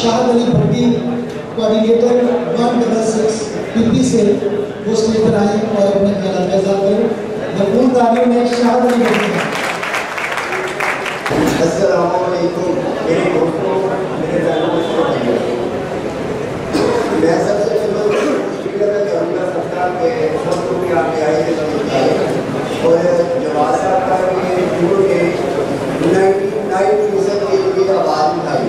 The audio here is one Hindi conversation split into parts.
शाहद अली भट्टी कोऑर्डिनेटर 166 पीपी से वो स्टेज पर आए और अपने ख्याल का इज़हार करें। मकबूल तालियों में शाहद अली भट्टी। अस्सलामु अलैकुम मेरे दोस्तों, मेरे भाइयों, मैं सबसे पहले शुक्रिया अदा करूँगा सरकार के सब लोग के आगे आए थे और जवाब साहब का ये उन्होंने 99% के लिए आवाज़ उठाई।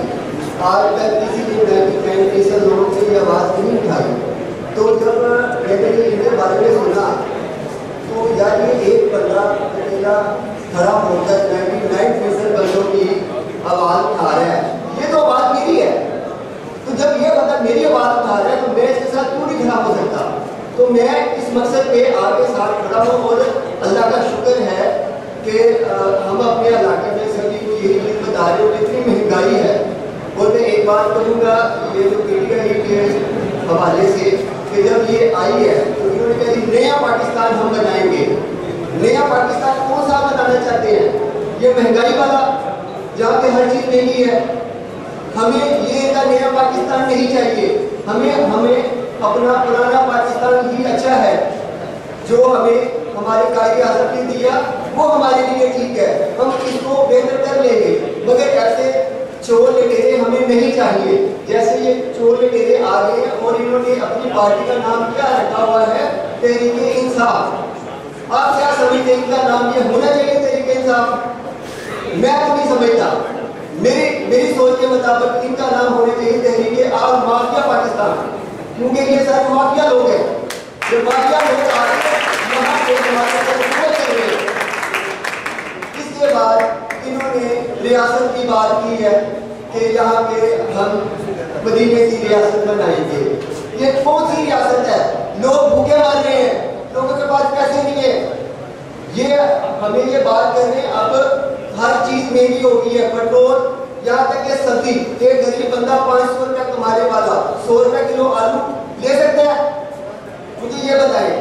आज तक किसी ने 99% लोगों से ये आवाज़ नहीं उठाई। तो जब मैंने इनके बारे में सुना तो यार ये एक बंदा अकेला खड़ा होकर 99% बंदों की आवाज़ उठा रहा है, ये तो आवाज़ मेरी है। तो जब ये बंदा मेरी आवाज़ उठा रहा है तो मैं इसके साथ क्यों नहीं खड़ा हो सकता। तो मैं इस मकसद पे आपके साथ खड़ा हूँ और अल्लाह का शुक्र है कि हम अपने इलाके में सभी को यही चीज़ बता रहे हो। इतनी महंगाई है और मैं एक बात करूँगा ये जो पीटीआई के हवाले से कि जब ये आई है तो इन्होंने कहा नया पाकिस्तान हम बनाएंगे। नया पाकिस्तान कौन सा बनाना चाहते हैं? ये महंगाई वाला जहाँ पे हर चीज़ महंगी है। हमें ये का नया पाकिस्तान नहीं चाहिए। हमें अपना पुराना पाकिस्तान ही अच्छा है जो हमें हमारे कायदे आज़म ने दिया, वो हमारे लिए ठीक है। हम इसको बेहतर कर लेंगे, मगर ऐसे चोर लटेरे हमें नहीं चाहिए। जैसे ये चोर लटेरे आ गए हैं और इन्होंने अपनी पार्टी का नाम क्या रखा हुआ है, तहरीके इंसाफ। आप क्या समझते हैं इनका नाम ये होना चाहिए तहरीके इंसाफ? मैं तो नहीं समझता। मेरी सोच के मुताबिक इनका नाम होना चाहिए तहरीके आल माफिया पाकिस्तान, क्योंकि ये सारे माफिया लोग हैं। जो माफिया लोग आ रहे हैं यहाँ पे इसके बाद इन्होंने रियासत की बात की है कि यहाँ पे हम मदीने की रियासत बनाएंगे। ये कौन सी रियासत है? लोग भूखे मर रहे हैं, लोगों के पास पैसे नहीं है। ये हमें ये बात कर रहे हैं अब हर चीज महंगी हो गई है, पेट्रोल यहाँ तक कि सब्जी। एक गरीब बंदा 500 रुपया कमाने वाला 100 रुपया किलो आलू ले सकता है? मुझे ये बताएं।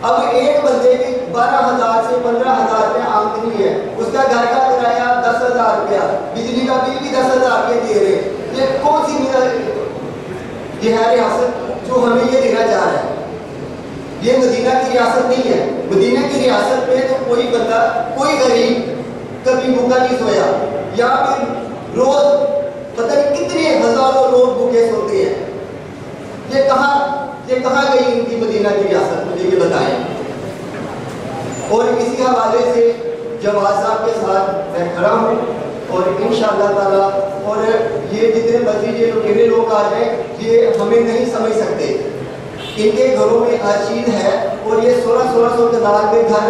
अब एक बंदे की 12,000 से 15,000 रुपया आमदनी है, उसका घर का किराया 10,000 रुपया, बिजली का बिल भी 10,000 रुपये दे रहे हैं। ये कौन सी ये है रियासत जो हमें ये देना चाह रहा है? ये मदीना की रियासत नहीं है। मदीना की रियासत में तो कोई बंदा, कोई गरीब कभी भूखा नहीं सोया। यहाँ पे रोज पता नहीं कितने हजारों लोग भूखे सोते हैं। ये कहाँ गई इनकी मदीना की रियासत? मुझे ये बताएं। और इसी हवाले से जवाद साहब के साथ मैं खड़ा हूँ और इंशाअल्लाह ताला, और ये जितने मर्जी ये लुटेरे लोग आ जाए ये हमें नहीं समझ सकते। इनके घरों में हर चीज़ है और ये 1600 कनाल में घर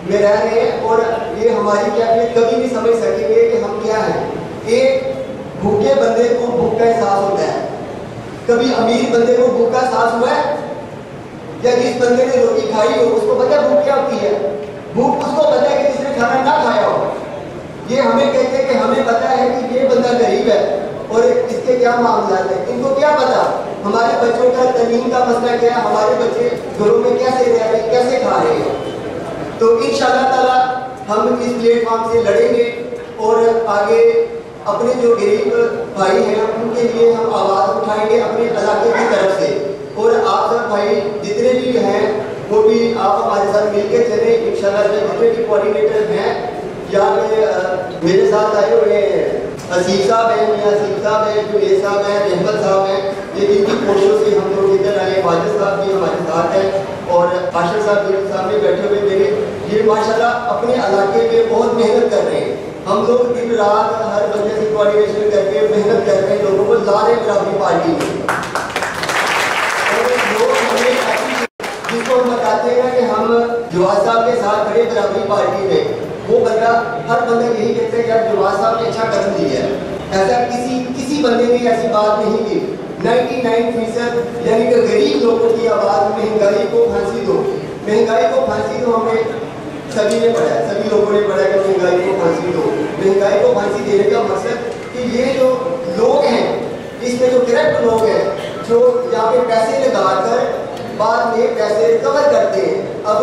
में रह रहे हैं और ये हमारी कैफियत कभी नहीं समझ सकेंगे कि हम क्या हैं। एक भूखे बंदे को भूख का एहसास होता है। कभी अमीर बंदे को भूख का एहसास हुआ है? या जिस बंदे ने रोटी खाई हो उसको पता है भूख क्या होती है? भूख उसको पता है कि जिसने खाना ना खाया हो। ये हमें कहते हैं कि हमें पता है कि ये बंदा गरीब है और इसके क्या मामला है। इनको क्या पता हमारे बच्चों का तलीम का मसला क्या है, हमारे बच्चे घरों में कैसे रह रहे हैं, कैसे खा रहे हैं। तो इंशाअल्लाह ताला हम इस प्लेटफॉर्म से लड़ेंगे और आगे अपने जो गरीब भाई हैं उनके लिए हम आवाज़ उठाएंगे अपने इलाके की तरफ से। और आप सब भाई जितने भी हैं वो भी आप हमारे साथ मिलकर चले इंशाअल्लाह। जितने भी कोऑर्डिनेटर हैं यहाँ पे मेरे साथ आए हुए हैं, असीफ साहब हैं, मियाँ असीफ साहब हैं, जुनेद साहब हैं, रहमत साहब हैं। ये जिनकी कोशिशों से हम लोग इधर आए, वाजिद साहब भी हमारे साथ हैं और आशिर साहब मेरे सामने बैठे हुए मेरे, ये माशाल्लाह अपने इलाके में बहुत मेहनत कर रहे हैं। हम लोग दिन रात हर बंदे से कोऑर्डिनेशन करके मेहनत कर रहे हैं, लोगों को ला रहे बराबरी पार्टी में। जिसको हम बताते हैं कि हम जवाद साहब के साथ खड़े बराबरी पार्टी में, वो बंदा हर बंदा यही कहते हैं कि यार जवाद साहब ने अच्छा कदम दिया है। ऐसा किसी बंदे ने ऐसी बात नहीं की। 99% यानी कि गरीब लोगों की आवाज़ महंगाई को फांसी दो, महंगाई को फांसी दो। हमें सभी ने पढ़ा है, सभी लोगों ने पढ़ा है कि महंगाई को फांसी दो। महंगाई को फांसी देने का मकसद कि ये जो लोग हैं, इसमें जो करप्ट लोग हैं जो यहाँ पे पैसे लगाकर बाद में पैसे रिकवर करते हैं। अब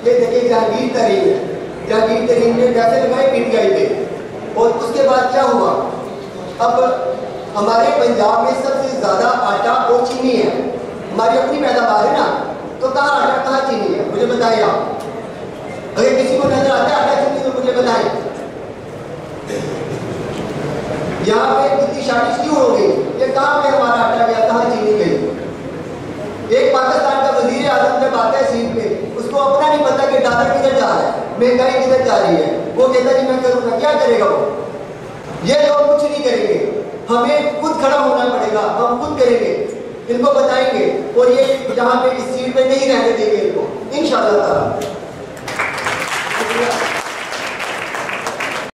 ये देखिए जहांगीर तरीन है, जहांगीर तरीन ने पैसे लगाए पीटीआई पे और उसके बाद क्या हुआ? अब हमारे पंजाब में सबसे ज़्यादा आटा और चीनी है, हमारी अपनी पैदावार है ना, तो कहाँ आटा कहाँ चीनी है, मुझे बताएं आप। अगर किसी को नजर आता है आटा चीनी तो मुझे बताएं। यहाँ पे इतनी शादी क्यों हो गई, ये कहाँ पे हमारा आटा गया, कहाँ चीनी गई। एक पाकिस्तान का वजीर आजम जब आता है सीट पे, उसको अपना नहीं पता कि डॉलर किधर जा रहा है, महंगाई किधर जा रही है, वो कहता जी मैं करूँगा, क्या करेगा वो। ये लोग कुछ नहीं करेंगे, हमें खुद खड़ा होना पड़ेगा, हम खुद करेंगे, इनको बताएंगे और ये यहाँ पे इस सीट पे नहीं रहने देंगे इनको इंशाअल्लाह ताला।